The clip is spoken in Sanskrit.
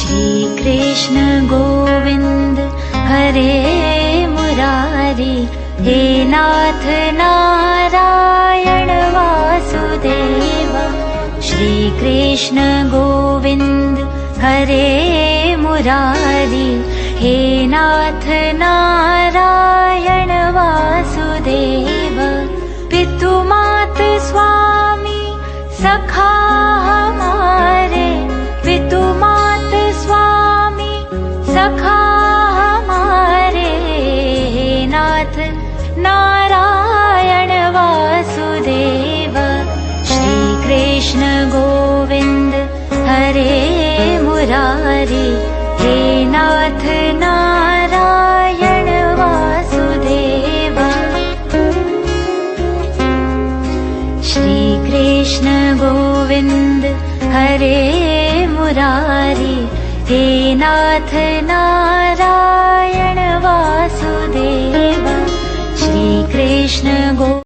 कृष्ण गोविंद हरे मुरारी, हे नाथ नारायण वासुदेव। श्री कृष्ण गोविंद हरे मुरारी, हे नाथ नारायण वासुदेव। पितु मात स्वामी सखा हमारे, पितु मात स्वामी सखा हमारे, हे नाथ नारायण वासुदेव। श्री कृष्ण गोविंद हरे मुरारी, हे नाथ नारायण वासुदेव। श्री कृष्ण गोविंद हरे मुरारी, हे नाथ नारायण